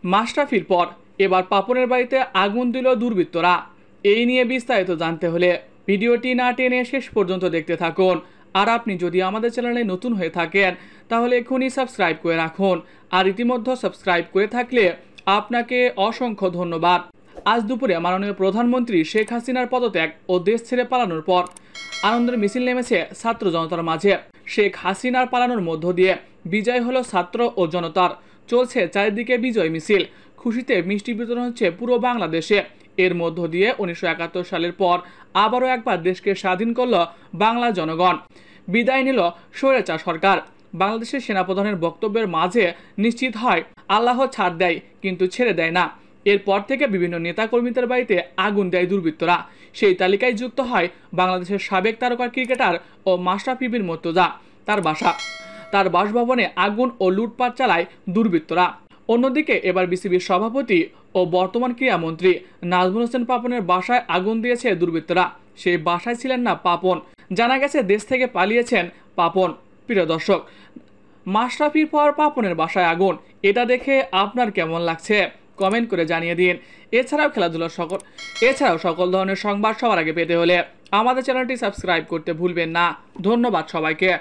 মাশরাফির পর এবার পাপনের বাড়িতে আগুন দিল দুর্বৃত্তরা। এই নিয়ে বিস্তারিত জানতে হলে ভিডিওটি না টেনে শেষ পর্যন্ত দেখতে থাকুন। আর আপনি যদি আমাদের চ্যানেলে নতুন হয়ে থাকেন তাহলে এখনই সাবস্ক্রাইব করে রাখুন। আর ইতিমধ্যে সাবস্ক্রাইব করে থাকলে আপনাকে অসংখ্য ধন্যবাদ। আজ দুপুরে মাননীয় প্রধানমন্ত্রী শেখ হাসিনার পদত্যাগ ও দেশ ছেড়ে পালানোর পর আনন্দের মিছিল নেমেছে ছাত্র জনতার মাঝে। শেখ হাসিনার পালানোর মধ্য দিয়ে বিজয় হলো ছাত্র ও জনতার। চলছে চারিদিকে বিজয় মিছিল, খুশিতে মিষ্টি বিতরণ হচ্ছে পুরো বাংলাদেশে। এর মধ্য দিয়ে 1971 সালের পর আবারও একবার দেশকে স্বাধীন করল বাংলার জনগণ। বিদায় নিল স্বৈরাচার সরকার। বাংলাদেশের সেনাপ্রধানের বক্তব্যের মাঝে নিশ্চিত হয় আল্লাহ ছাড় দেয় কিন্তু ছেড়ে দেয় না। এরপর থেকে বিভিন্ন নেতাকর্মীদের বাড়িতে আগুন দেয় দুর্বৃত্তরা। সেই তালিকায় যুক্ত হয় বাংলাদেশের সাবেক তারকা ক্রিকেটার ও মাশরাফি বিন মুর্তজা। তার বাসভবনে আগুন ও লুটপাট চালায় দুর্বৃত্তরা। অন্যদিকে এবার বিসিবির সভাপতি ও বর্তমান ক্রীড়ামন্ত্রী নাজমুল হোসেন পাপনের বাসায় আগুন দিয়েছে দুর্বৃত্তরা। সেই বাসায় ছিলেন না পাপন। জানা গেছে দেশ থেকে পালিয়েছেন পাপন। প্রিয় দর্শক, মাশরাফির পর পাপনের বাসায় আগুন, এটা দেখে আপনার কেমন লাগছে কমেন্ট করে জানিয়ে দিন। এছাড়াও সকল ধরনের সংবাদ সবার আগে পেতে হলে আমাদের চ্যানেলটি সাবস্ক্রাইব করতে ভুলবেন না। ধন্যবাদ সবাইকে।